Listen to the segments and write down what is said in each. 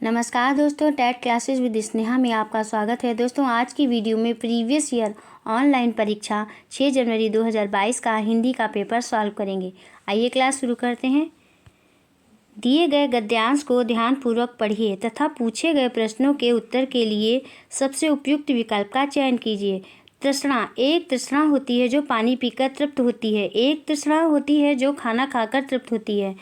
नमस्कार दोस्तों, TET classes with Sneha में आपका स्वागत है। दोस्तों, आज की वीडियो में प्रीवियस ईयर ऑनलाइन परीक्षा 6 जनवरी 2022 का हिंदी का पेपर सॉल्व करेंगे। आइए क्लास शुरू करते हैं। दिए गए गद्यांश को ध्यानपूर्वक पढ़िए तथा पूछे गए प्रश्नों के उत्तर के लिए सबसे उपयुक्त विकल्प का चयन कीजिए। तृष्णा, एक तृष्णा होती है जो पानी पीकर तृप्त होती है। एक तृष्णा होती है जो खाना खाकर तृप्त होती है।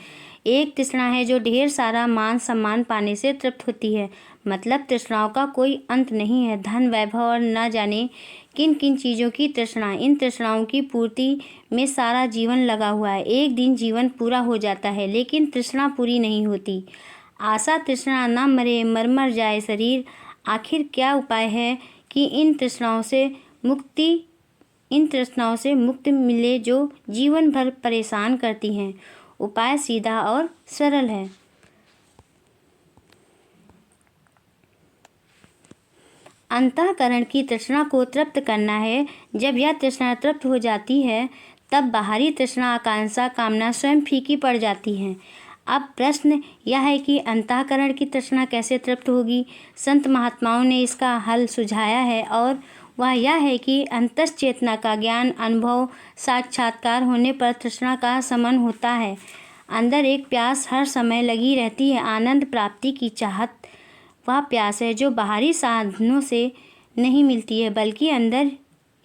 एक तृष्णा है जो ढेर सारा मान सम्मान पाने से तृप्त होती है। मतलब तृष्णाओं का कोई अंत नहीं है। धन, वैभव और न जाने किन किन चीज़ों की तृष्णा, इन तृष्णाओं की पूर्ति में सारा जीवन लगा हुआ है। एक दिन जीवन पूरा हो जाता है, लेकिन तृष्णा पूरी नहीं होती। आशा तृष्णा न मरे, मर मर जाए शरीर। आखिर क्या उपाय है कि इन तृष्णाओं से मुक्ति मिले जो जीवन भर परेशान करती हैं। उपाय सीधा और सरल है। अंतःकरण की तृष्णा को तृप्त करना है। जब यह तृष्णा तृप्त हो जाती है तब बाहरी तृष्णा, आकांक्षा, कामना स्वयं फीकी पड़ जाती हैं। अब प्रश्न यह है कि अंतःकरण की तृष्णा कैसे तृप्त होगी। संत महात्माओं ने इसका हल सुझाया है और वह यह है कि अंतश्चेतना का ज्ञान, अनुभव, साक्षात्कार होने पर तृष्णा का शमन होता है। अंदर एक प्यास हर समय लगी रहती है, आनंद प्राप्ति की चाहत। वह प्यास है जो बाहरी साधनों से नहीं मिलती है, बल्कि अंदर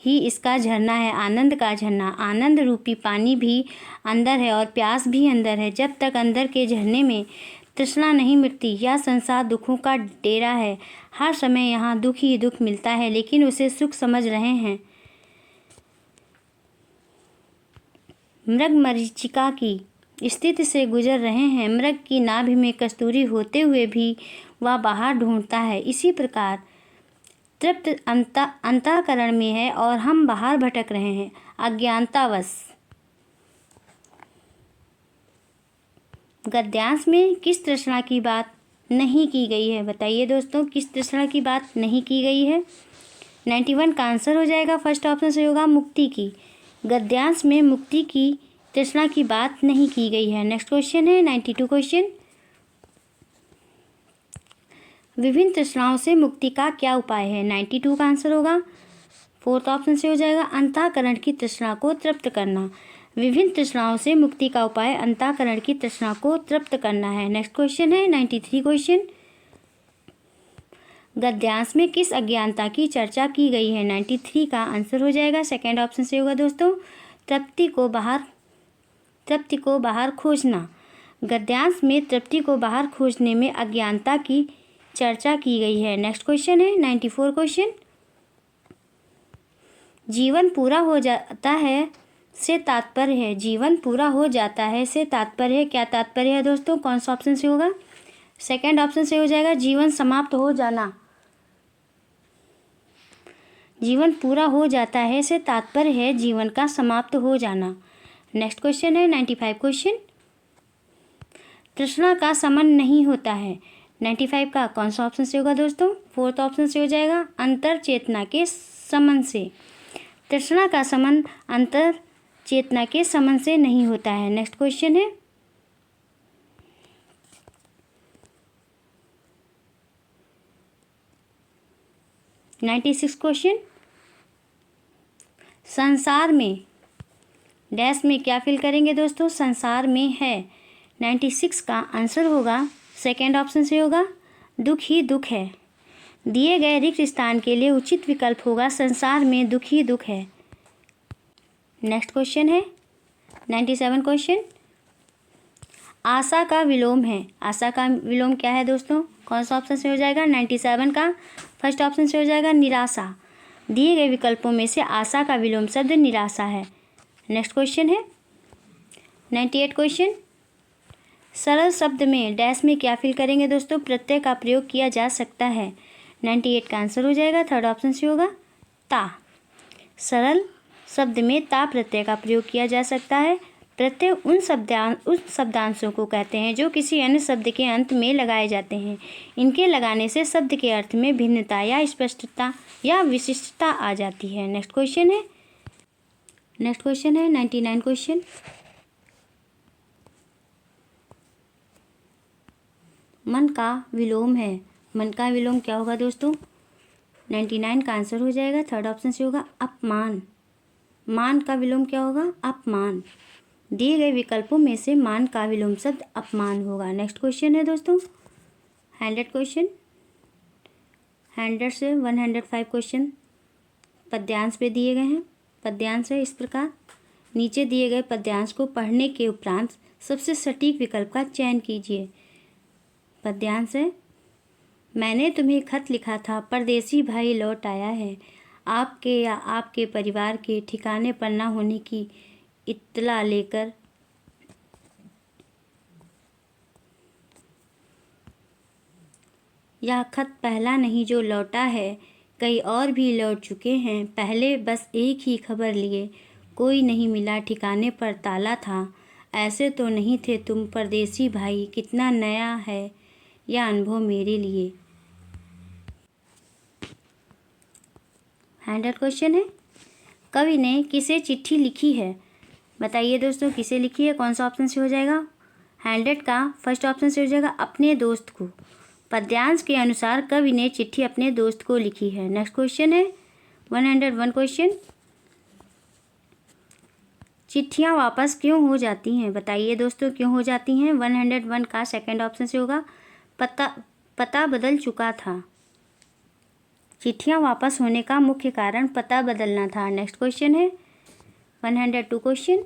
ही इसका झरना है, आनंद का झरना। आनंद रूपी पानी भी अंदर है और प्यास भी अंदर है। जब तक अंदर के झरने में तृष्णा नहीं मिटती, यह संसार दुखों का डेरा है। हर समय यहाँ दुख ही दुख मिलता है, लेकिन उसे सुख समझ रहे हैं। मृगमरीचिका की स्थिति से गुजर रहे हैं। मृग की नाभि में कस्तूरी होते हुए भी वह बाहर ढूंढता है। इसी प्रकार तृप्त अंतःकरण में है और हम बाहर भटक रहे हैं अज्ञानतावश। गद्यांश में किस तृष्णा की बात नहीं की गई है? बताइए दोस्तों, किस तृष्णा की बात नहीं की गई है? 91 का आंसर हो जाएगा। फर्स्ट ऑप्शन से होगा मुक्ति की। गद्यांश में मुक्ति की तृष्णा की बात नहीं की गई है। नेक्स्ट क्वेश्चन है 92 क्वेश्चन। विभिन्न तृष्णाओं से मुक्ति का क्या उपाय है? 92 का आंसर होगा। फोर्थ ऑप्शन से हो जाएगा अंतःकरण की तृष्णा को तृप्त करना। विभिन्न तृष्णाओं से मुक्ति का उपाय अंतःकरण की तृष्णा को तृप्त करना है। नेक्स्ट क्वेश्चन है 93 क्वेश्चन। गद्यांश में किस अज्ञानता की चर्चा की गई है? 93 का आंसर हो जाएगा। सेकेंड ऑप्शन से होगा दोस्तों तृप्ति को बाहर खोजना। गद्यांश में तृप्ति को बाहर खोजने में अज्ञानता की चर्चा की गई है। नेक्स्ट क्वेश्चन है 94 क्वेश्चन। जीवन पूरा हो जाता है से तात्पर्य है। जीवन पूरा हो जाता है से तात्पर्य है। क्या तात्पर्य है दोस्तों? कौन सा ऑप्शन से होगा? सेकेंड ऑप्शन से हो जाएगा जीवन समाप्त हो जाना। जीवन पूरा हो जाता है से तात्पर्य है जीवन का समाप्त हो जाना। नेक्स्ट क्वेश्चन है 95 क्वेश्चन। तृष्णा का शमन नहीं होता है। 95 का कौन सा ऑप्शन से होगा दोस्तों? फोर्थ ऑप्शन से हो जाएगा अंतर चेतना के शमन से। तृष्णा का शमन अंतर चेतना के शमन से नहीं होता है। नेक्स्ट क्वेश्चन है 96 क्वेश्चन। संसार में डैश में क्या फिल करेंगे दोस्तों? संसार में है। 96 का आंसर होगा सेकेंड ऑप्शन से होगा दुख ही दुख है। दिए गए रिक्त स्थान के लिए उचित विकल्प होगा संसार में दुख ही दुख है। नेक्स्ट क्वेश्चन है 97 क्वेश्चन। आशा का विलोम है। आशा का विलोम क्या है दोस्तों? कौन सा ऑप्शन से हो जाएगा? 97 का फर्स्ट ऑप्शन से हो जाएगा निराशा। दिए गए विकल्पों में से आशा का विलोम शब्द निराशा है। नेक्स्ट क्वेश्चन है 98 क्वेश्चन। सरल शब्द में डैश में क्या फिल करेंगे दोस्तों? प्रत्यय का प्रयोग किया जा सकता है। 98 का आंसर हो जाएगा। थर्ड ऑप्शन से होगा ता। सरल शब्द में ता प्रत्यय का प्रयोग किया जा सकता है। प्रत्यय उन शब्दांशों को कहते हैं जो किसी अन्य शब्द के अंत में लगाए जाते हैं। इनके लगाने से शब्द के अर्थ में भिन्नता या स्पष्टता या विशिष्टता आ जाती है। नेक्स्ट क्वेश्चन है 99 क्वेश्चन। मन का विलोम है। मन का विलोम क्या होगा दोस्तों? 99 का आंसर हो जाएगा। थर्ड ऑप्शन से होगा अपमान। मान का विलोम क्या होगा? अपमान। दिए गए विकल्पों में से मान का विलोम शब्द अपमान होगा। नेक्स्ट क्वेश्चन है दोस्तों 100 क्वेश्चन। 100 से 105 क्वेश्चन पद्यांश पे दिए गए हैं। पद्यांश है इस प्रकार। नीचे दिए गए पद्यांश को पढ़ने के उपरांत सबसे सटीक विकल्प का चयन कीजिए। पद्यांश है, मैंने तुम्हें खत लिखा था, परदेसी भाई लौट आया है। आपके या आपके परिवार के ठिकाने पर न होने की इत्तला लेकर यह खत पहला नहीं जो लौटा है, कई और भी लौट चुके हैं। पहले बस एक ही खबर लिए, कोई नहीं मिला, ठिकाने पर ताला था। ऐसे तो नहीं थे तुम परदेसी भाई, कितना नया है यह अनुभव मेरे लिए। 100 क्वेश्चन है। कवि ने किसे चिट्ठी लिखी है? बताइए दोस्तों, किसे लिखी है? कौन सा ऑप्शन से हो जाएगा? 100 का फर्स्ट ऑप्शन से हो जाएगा अपने दोस्त को। पद्यांश के अनुसार कवि ने चिट्ठी अपने दोस्त को लिखी है। नेक्स्ट क्वेश्चन है 101 क्वेश्चन। चिट्ठियाँ वापस क्यों हो जाती हैं? बताइए दोस्तों, क्यों हो जाती हैं? 101 का सेकंड ऑप्शन से होगा पता बदल चुका था। चिट्ठियाँ वापस होने का मुख्य कारण पता बदलना था। नेक्स्ट क्वेश्चन है 102 क्वेश्चन।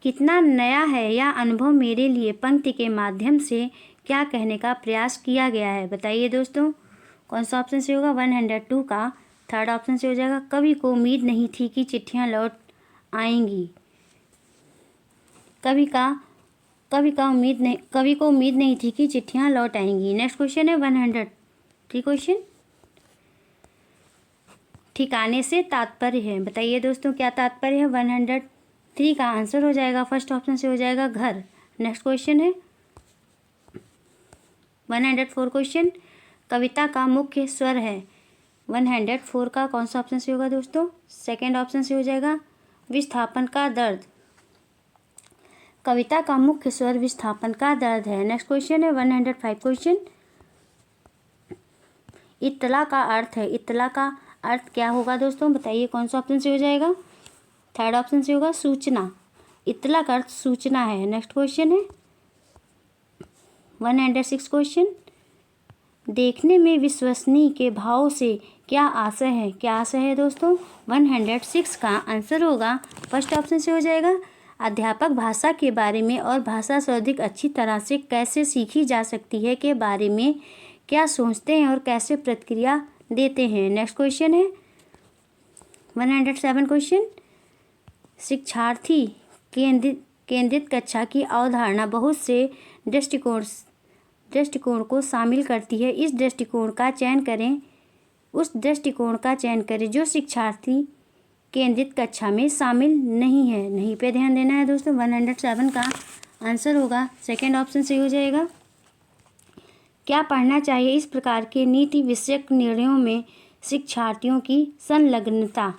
कितना नया है यह अनुभव मेरे लिए, पंक्ति के माध्यम से क्या कहने का प्रयास किया गया है? बताइए दोस्तों, कौन सा ऑप्शन से होगा? 102 का थर्ड ऑप्शन से हो जाएगा कवि को उम्मीद नहीं थी कि चिट्ठियां लौट आएंगी। कवि को उम्मीद नहीं थी कि चिट्ठियां लौट आएंगी। नेक्स्ट क्वेश्चन है 103 क्वेश्चन। ठिकाने से तात्पर्य है। बताइए दोस्तों, क्या तात्पर्य है? 103 का आंसर हो जाएगा फर्स्ट ऑप्शन से हो जाएगा घर। नेक्स्ट क्वेश्चन है 104 क्वेश्चन। कविता का मुख्य स्वर है। 104 का कौन सा ऑप्शन से होगा दोस्तों? सेकंड ऑप्शन से हो जाएगा विस्थापन का दर्द। कविता का मुख्य स्वर विस्थापन का दर्द है। नेक्स्ट क्वेश्चन है 105 क्वेश्चन। इत्तला का अर्थ है। इत्तला का अर्थ क्या होगा दोस्तों? बताइए, कौन सा ऑप्शन से हो जाएगा? थर्ड ऑप्शन से होगा सूचना। इत्तला का अर्थ सूचना है। नेक्स्ट क्वेश्चन है 106 क्वेश्चन। देखने में विश्वसनीय के भाव से क्या आशय है? क्या आशय है दोस्तों? 106 का आंसर होगा फर्स्ट ऑप्शन से हो जाएगा अध्यापक भाषा के बारे में और भाषा से अधिक अच्छी तरह से कैसे सीखी जा सकती है के बारे में क्या सोचते हैं और कैसे प्रतिक्रिया देते हैं। नेक्स्ट क्वेश्चन है 107 क्वेश्चन। शिक्षार्थी केंद्रित कक्षा की अवधारणा बहुत से दृष्टिकोण को शामिल करती है। इस दृष्टिकोण का चयन करें, उस दृष्टिकोण का चयन करें जो शिक्षार्थी केंद्रित कक्षा में शामिल नहीं है। नहीं पे ध्यान देना है दोस्तों। 107 का आंसर होगा सेकंड ऑप्शन से हो जाएगा क्या पढ़ना चाहिए? इस प्रकार के नीति विषयक निर्णयों में शिक्षार्थियों की संलग्नता।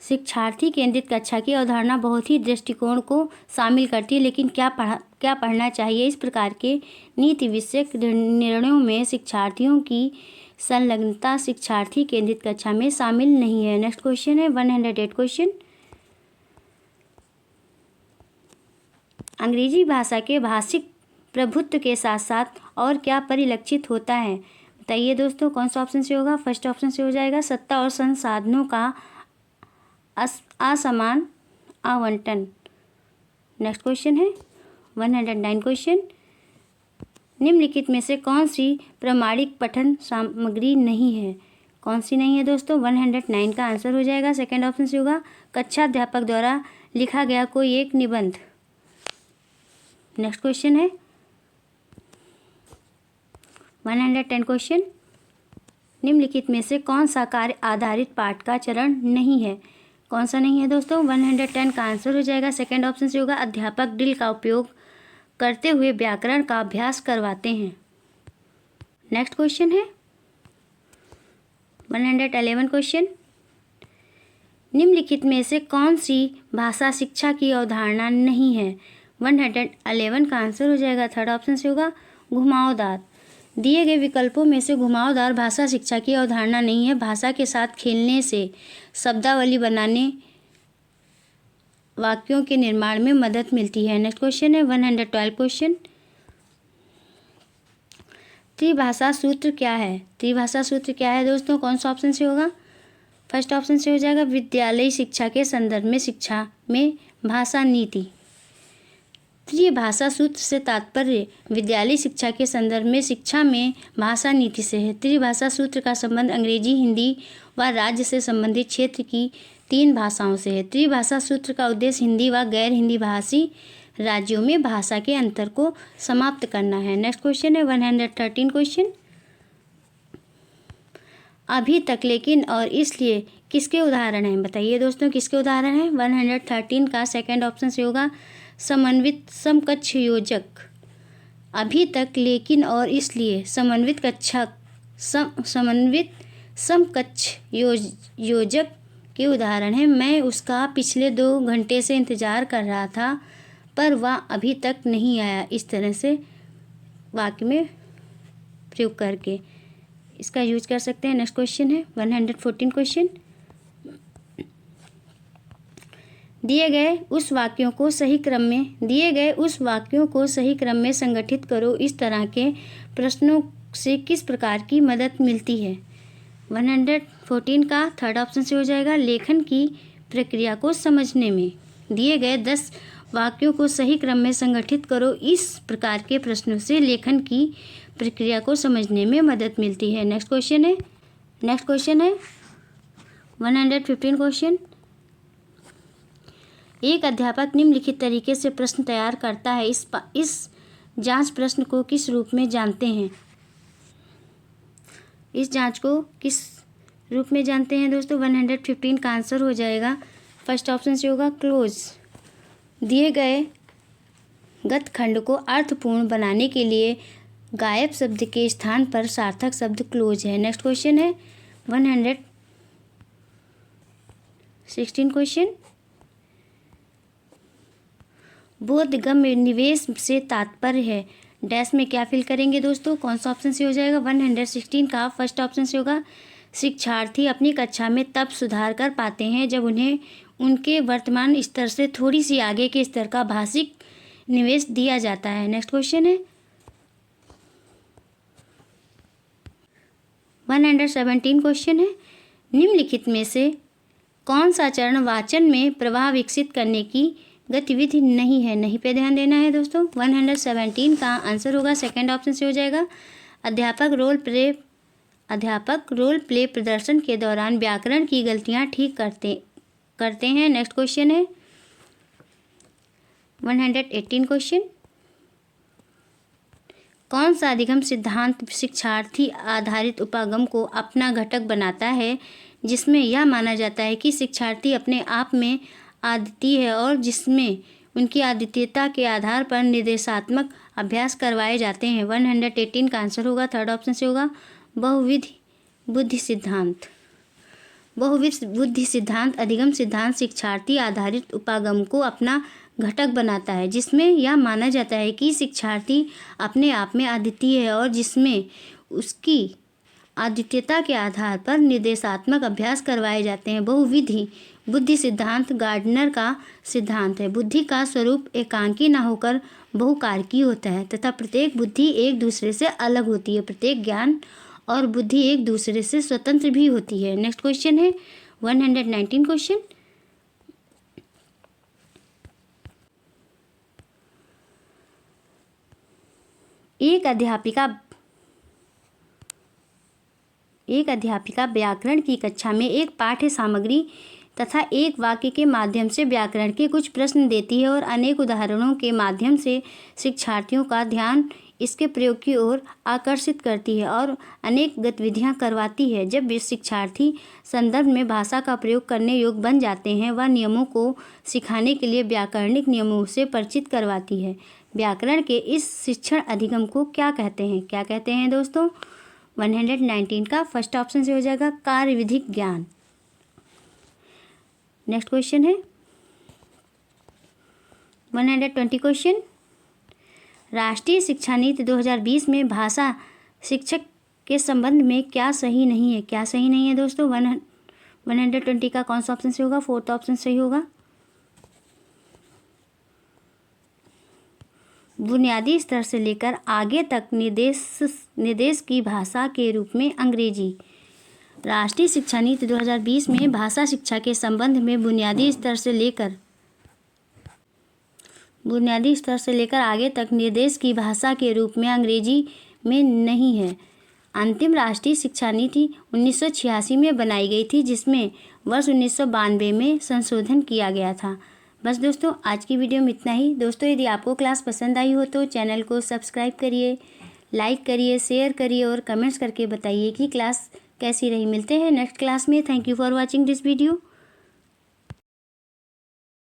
शिक्षार्थी केंद्रित कक्षा की अवधारणा बहुत ही दृष्टिकोण को शामिल करती है, लेकिन क्या पढ़ना चाहिए? इस प्रकार के नीति विषयक निर्णयों में शिक्षार्थियों की संलग्नता शिक्षार्थी केंद्रित कक्षा में शामिल नहीं है। नेक्स्ट क्वेश्चन है 108 क्वेश्चन। अंग्रेजी भाषा के भाषिक प्रभुत्व के साथ साथ और क्या परिलक्षित होता है? बताइए दोस्तों, कौन सा ऑप्शन से होगा? फर्स्ट ऑप्शन से हो जाएगा सत्ता और संसाधनों का असमान आवंटन। नेक्स्ट क्वेश्चन है 109 क्वेश्चन। निम्नलिखित में से कौन सी प्रमाणिक पठन सामग्री नहीं है? कौन सी नहीं है दोस्तों? 109 का आंसर हो जाएगा सेकंड ऑप्शन से होगा कक्षा अध्यापक द्वारा लिखा गया कोई एक निबंध। नेक्स्ट क्वेश्चन है 110 क्वेश्चन। निम्नलिखित में से कौन सा कार्य आधारित पाठ का चरण नहीं है? कौन सा नहीं है दोस्तों? 110 का आंसर हो जाएगा सेकंड ऑप्शन से होगा अध्यापक ड्रिल का उपयोग करते हुए व्याकरण का अभ्यास करवाते हैं। नेक्स्ट क्वेश्चन है 111 क्वेश्चन। निम्नलिखित में से कौन सी भाषा शिक्षा की अवधारणा नहीं है? 111 का आंसर हो जाएगा, थर्ड ऑप्शन से होगा घुमावदार। दिए गए विकल्पों में से घुमावदार भाषा शिक्षा की अवधारणा नहीं है। भाषा के साथ खेलने से शब्दावली बनाने, वाक्यों के निर्माण में मदद मिलती है। नेक्स्ट क्वेश्चन है 112 क्वेश्चन, त्रिभाषा सूत्र क्या है? त्रिभाषा सूत्र क्या है दोस्तों? कौन सा ऑप्शन से होगा? फर्स्ट ऑप्शन से हो जाएगा विद्यालयी शिक्षा के संदर्भ में शिक्षा में भाषा नीति। त्रिभाषा सूत्र से तात्पर्य विद्यालयी शिक्षा के संदर्भ में शिक्षा में भाषा नीति से है। त्रिभाषा सूत्र का संबंध अंग्रेजी, हिंदी व राज्य से संबंधित क्षेत्र की 3 भाषाओं से है। त्रिभाषा सूत्र का उद्देश्य हिंदी व गैर हिंदी भाषी राज्यों में भाषा के अंतर को समाप्त करना है। नेक्स्ट क्वेश्चन है 113 क्वेश्चन, अभी तक, लेकिन और इसलिए किसके उदाहरण हैं? बताइए दोस्तों किसके उदाहरण हैं? 113 का सेकंड ऑप्शन से होगा समन्वित समकक्ष योजक। अभी तक, लेकिन और इसलिए समन्वित समकक्ष योजक के उदाहरण हैं। मैं उसका पिछले 2 घंटे से इंतज़ार कर रहा था पर वह अभी तक नहीं आया। इस तरह से वाक्य में प्रयोग करके इसका यूज कर सकते हैं। नेक्स्ट क्वेश्चन है 114 क्वेश्चन, दिए गए उस वाक्यों को सही क्रम में संगठित करो। इस तरह के प्रश्नों से किस प्रकार की मदद मिलती है? 114 का थर्ड ऑप्शन से हो जाएगा लेखन की प्रक्रिया को समझने में। दिए गए 10 वाक्यों को सही क्रम में संगठित करो। इस प्रकार के प्रश्नों से लेखन की प्रक्रिया को समझने में मदद मिलती है। नेक्स्ट क्वेश्चन है 115 क्वेश्चन, एक अध्यापक निम्नलिखित तरीके से प्रश्न तैयार करता है। इस जांच प्रश्न को किस रूप में जानते हैं? इस जांच को किस रूप में जानते हैं दोस्तों? 115 का आंसर हो जाएगा फर्स्ट ऑप्शन से होगा क्लोज। दिए गए गतखंड को अर्थपूर्ण बनाने के लिए गायब शब्द के स्थान पर सार्थक शब्द क्लोज है। नेक्स्ट क्वेश्चन है 116 क्वेश्चन, बोधगम्य निवेश से तात्पर्य है। डैश में क्या फिल करेंगे दोस्तों? कौन सा ऑप्शन से हो जाएगा? 116 का फर्स्ट ऑप्शन से होगा शिक्षार्थी अपनी कक्षा में तब सुधार कर पाते हैं जब उन्हें उनके वर्तमान स्तर से थोड़ी सी आगे के स्तर का भाषिक निवेश दिया जाता है। नेक्स्ट क्वेश्चन है 117 क्वेश्चन है, निम्नलिखित में से कौन सा चरण वाचन में प्रवाह विकसित करने की गतिविधि नहीं है? नहीं पे ध्यान देना है दोस्तों। 117 का आंसर होगा सेकंड ऑप्शन से हो जाएगा अध्यापक रोल प्ले प्रदर्शन के दौरान व्याकरण की गलतियां ठीक करते हैं। नेक्स्ट क्वेश्चन है 118 क्वेश्चन, कौन सा अधिगम सिद्धांत शिक्षार्थी आधारित उपागम को अपना घटक बनाता है जिसमें यह माना जाता है कि शिक्षार्थी अपने आप में अद्वितीय है और जिसमें उनकी अद्वितीयता के आधार पर निर्देशात्मक अभ्यास करवाए जाते हैं? 118 का आंसर होगा थर्ड ऑप्शन से होगा बहुविध बुद्धि सिद्धांत। बहुविध बुद्धि सिद्धांत अधिगम सिद्धांत शिक्षार्थी आधारित उपागम को अपना घटक बनाता है जिसमें यह माना जाता है कि शिक्षार्थी अपने आप में अद्वितीय है और जिसमें उसकी अद्वितीयता के आधार पर निर्देशात्मक अभ्यास करवाए जाते हैं। बहुविधि बुद्धि सिद्धांत गार्डनर का सिद्धांत है। बुद्धि का स्वरूप एकांकी न होकर बहुकारकी होता है तथा प्रत्येक बुद्धि एक दूसरे से अलग होती है। प्रत्येक ज्ञान और बुद्धि एक दूसरे से स्वतंत्र भी होती है। नेक्स्ट क्वेश्चन है 119 क्वेश्चन, एक अध्यापिका व्याकरण की कक्षा में एक पाठ्य सामग्री तथा एक वाक्य के माध्यम से व्याकरण के कुछ प्रश्न देती है और अनेक उदाहरणों के माध्यम से शिक्षार्थियों का ध्यान इसके प्रयोग की ओर आकर्षित करती है और अनेक गतिविधियां करवाती है। जब वे शिक्षार्थी संदर्भ में भाषा का प्रयोग करने योग्य बन जाते हैं वह नियमों को सिखाने के लिए व्याकरणिक नियमों से परिचित करवाती है। व्याकरण के इस शिक्षण अधिगम को क्या कहते हैं? क्या कहते हैं दोस्तों? 119 का फर्स्ट ऑप्शन से हो जाएगा कार्यविधिक ज्ञान। नेक्स्ट क्वेश्चन है 120 क्वेश्चन। राष्ट्रीय शिक्षा नीति 2020 में भाषा शिक्षक के संबंध में क्या सही नहीं है? क्या सही नहीं है दोस्तों? 120 का कौन सा ऑप्शन सही होगा? फोर्थ ऑप्शन सही होगा। बुनियादी स्तर से लेकर आगे तक निर्देश की भाषा के रूप में अंग्रेजी। राष्ट्रीय शिक्षा नीति 2020 में भाषा शिक्षा के संबंध में बुनियादी स्तर से लेकर आगे तक निर्देश की भाषा के रूप में अंग्रेजी में नहीं है। अंतिम राष्ट्रीय शिक्षा नीति 1986 में बनाई गई थी, जिसमें वर्ष 1992 में संशोधन किया गया था। बस दोस्तों, आज की वीडियो में इतना ही। दोस्तों, यदि आपको क्लास पसंद आई हो तो चैनल को सब्सक्राइब करिए, लाइक करिए, शेयर करिए और कमेंट्स करके बताइए कि क्लास कैसी रही। मिलते हैं नेक्स्ट क्लास में। Thank you for watching this video.